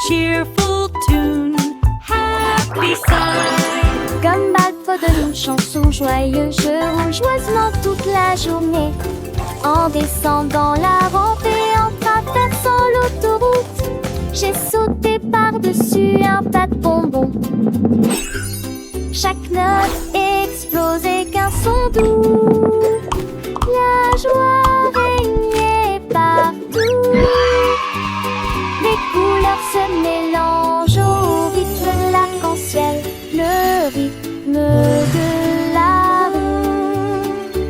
cheerful tune, happy sign. Comme Balfo donne une chanson joyeuse, je roule joyeusement toute la journée. En descendant la rampe et en traversant l'autoroute, j'ai sauté par-dessus un tas de bonbons. Chaque note explosait qu'un son doux. La joie régnait partout. Les couleurs se mélangent au rythme de l'arc-en-ciel, le rythme de la rue.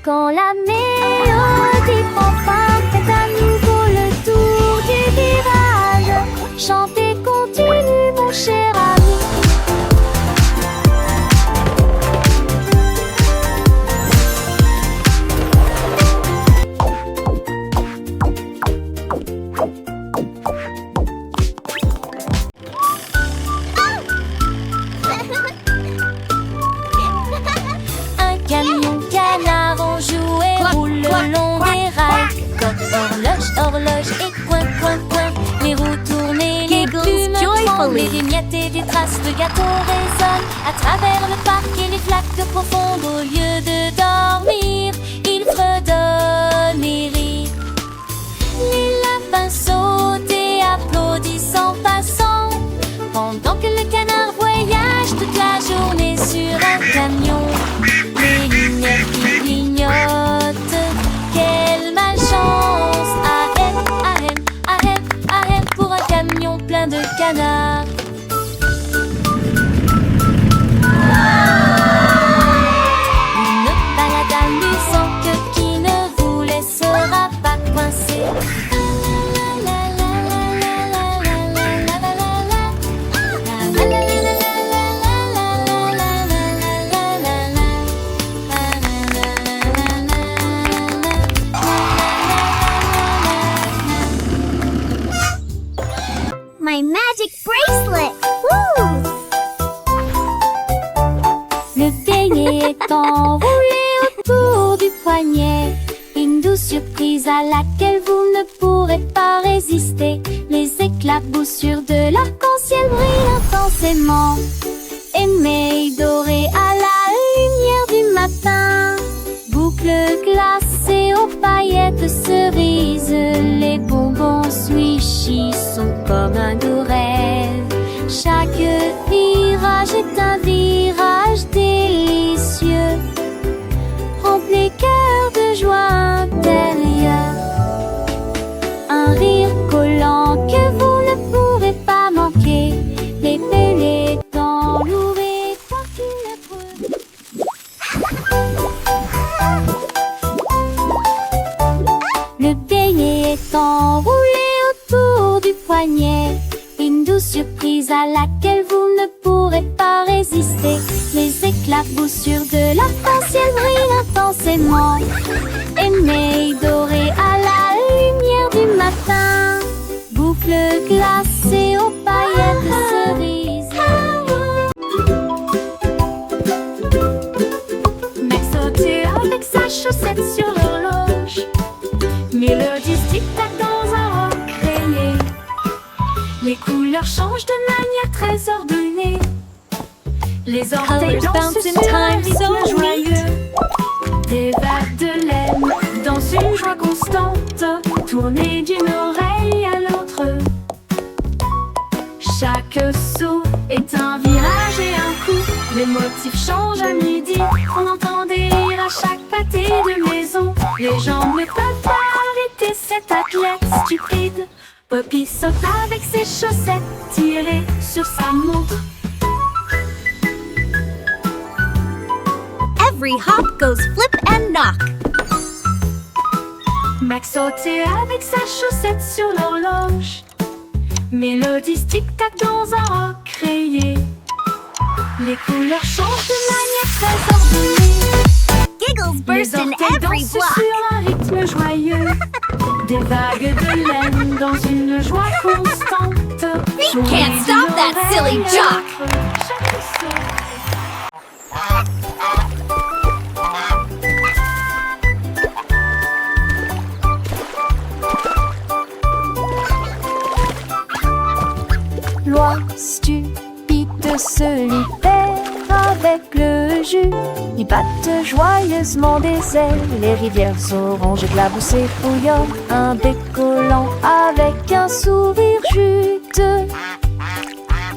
Quand la mélodie prend fin, faites à nouveau le tour du virage. Chantez, continue mon cher ami. Un camion canard en jouet roule le long des rails. Comme horloge, horloge et coin, coin, coin. Les roues tournent et les plumes tremblent. Les vignettes et des traces de gâteaux résonnent à travers le parc et les flaques profondes. Au lieu de dormir, ils fredonnent et rient. Les lapins sautent et applaudissent en passant, pendant que le canard voyage toute la journée sur un camion. Les lumières qui clignotent, quelle malchance! Ahem, ahem, ahem, ahem, pour un camion plein de canards. Une balade amusante qui ne vous laissera pas coincé. My magic bracelet! Woo! Le beignet est enroulé autour du poignet. Une douce surprise à laquelle vous ne pourrez pas résister. Les éclaboussures de l'arc-en-ciel brillent intensément, émaillées dorées à la lumière du matin. Boucles glacées aux paillettes cerises, les bonbons swishy sont comme un doux rêve. Chaque virage est un virage délicieux, rempli les cœurs de joie intérieure. Un rire collant que vous ne pourrez pas manquer. Les pélétons lourds et parfumés. Le beignet est enroulé autour du poignet. Une douce surprise à laquelle vous ne pourrez pas résister. Les éclaboussures de l'arc-en-ciel brillent intensément, émaillées dorées à la lumière du matin. Boucles glacées aux paillettes cerises. Max sautait avec sa chaussette sur l'horloge. Mélodie tic-tac dans un roc rayé. Les couleurs changent de manière très ordonnée. Les orteils dansent sur un rythme joyeux. Des vagues de laine dans une joie constante, tournées d'une oreille à l'autre. Chaque saut est un virage et un coup. Les motifs changent à midi. On entend des rires à chaque pâté de maison. Les gens ne peuvent pas arrêter cet athlète stupide. Poppy saute avec ses chaussettes tirées sur sa montre. Every hop goes flip and knock. Max sautait avec sa chaussette sur l'horloge. Mélodie tic-tac dans un roc rayé. Les couleurs changent de manière très ordonnée. Giggles burst Les in orteils every dansent block. sur un rythme joyeux. Des vagues de laine dans une joie constante. We can't stop that silly jock. Chaque saut Loi stupide se libère avec le jus. Ils battent joyeusement des ailes. Les rivières oranges éclaboussées bouillonnent. Un bec collant avec un sourire juteux.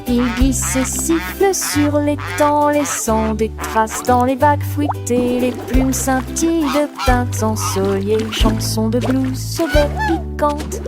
Ils glissent et sifflent sur l'étang, laissant des traces dans les vagues fruitées. Les plumes scintillent de teintes ensoleillées. Chansons de blues sauvette piquantes.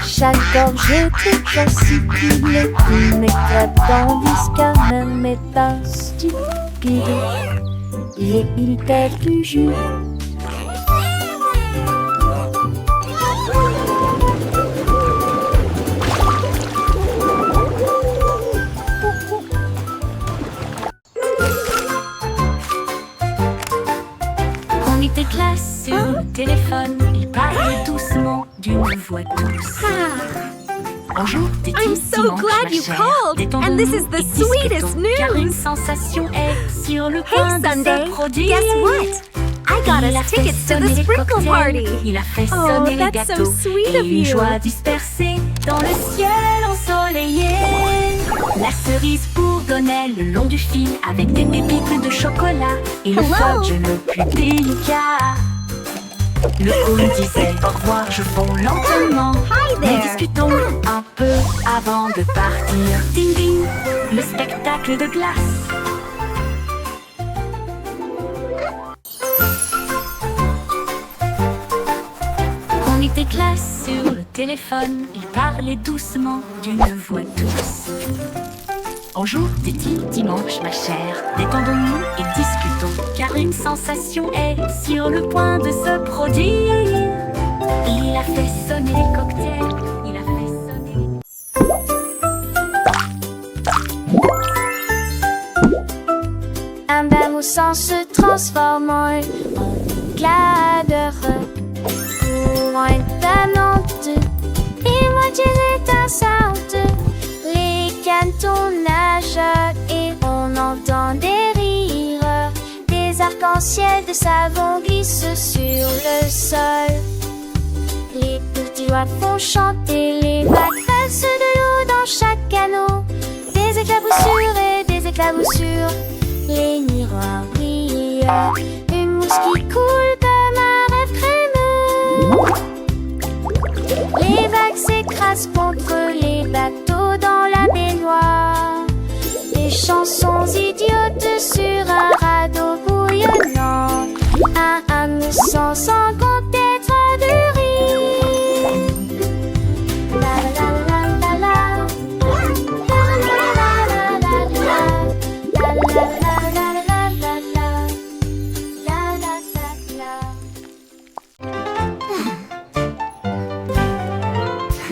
Chaque gorgée est insipide, les plumes éclatent dans l'isca, même état stupide. Et il tèche du jus. On était classe sur le téléphone, il parlait doucement d'une voix douce. Bonjour, Titi, I'm so dimanche, glad ma you chère. called, Détendons-nous and this is the et discutons, sweetest car une news. sensation est sur le Hey point de Sunday, se produire. guess what? I got Il a us fait tickets to sonner the les sprinkle cocktails, party. il a fait Oh, sonner les that's so gâteaux sweet et of une you. joie dispersée dans le ciel ensoleillé. La cerise bourdonnait le long du fil avec des pépites de chocolat et le Hello. fudge le plus délicat. Le clown disait au revoir, je fonds lentement. Hi Nous there. discutons un peu avant de partir. Ding ding, le spectacle de glace. On était classe sur le téléphone, il parlait doucement d'une voix douce. Bonjour, Titi, dimanche, ma chère. Détendons-nous et discutons, car une sensation est sur le point de se produire. Il a fait sonner les cocktails, il a fait sonner les... Un bain moussant se transforme en éclat d'heureux. Courant étonnante, et moitié étincelante. Les cantons nagent et on entend des rires. Des arcs-en-ciel de savon glissent sur le sol. Les petits doigts font chanter les vagues, versent de l'eau dans chaque canot. Des éclaboussures et des éclaboussures, les miroirs brillent. Une mousse qui coule comme un rêve crémeux. Les vagues s'écrasent contre les bateaux dans la baignoire. Des chansons idiotes sur un radeau bouillonnant. Un moussant sans compter de rire. La la la la la. La la la la la. La la la la la la. La la la la.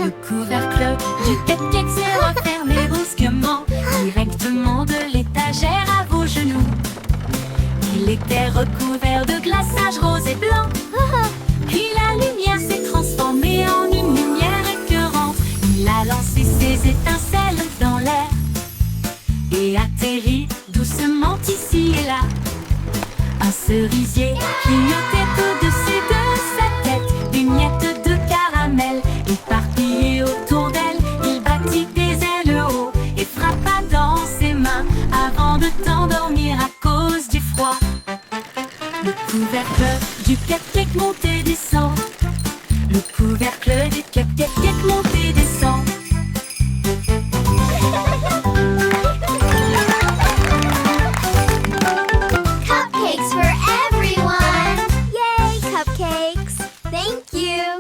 Le couvercle du cupcake s'est refermé brusquement, directement de l'étagère à vos genoux. Il était recouvert de glaçage rose et blanc. Puis la lumière s'est transformée en une lumière écœurante. Il a lancé ses étincelles dans l'air et atterri doucement ici et là. Un cerisier clignotait au-dessus de sa tête. Des miettes de caramel éparpillées autour d'elle. Il battit des ailes haut et frappa dans ses mains avant de t'endormir à cause du froid. Le couvercle du cupcake monte et descend. Le couvercle des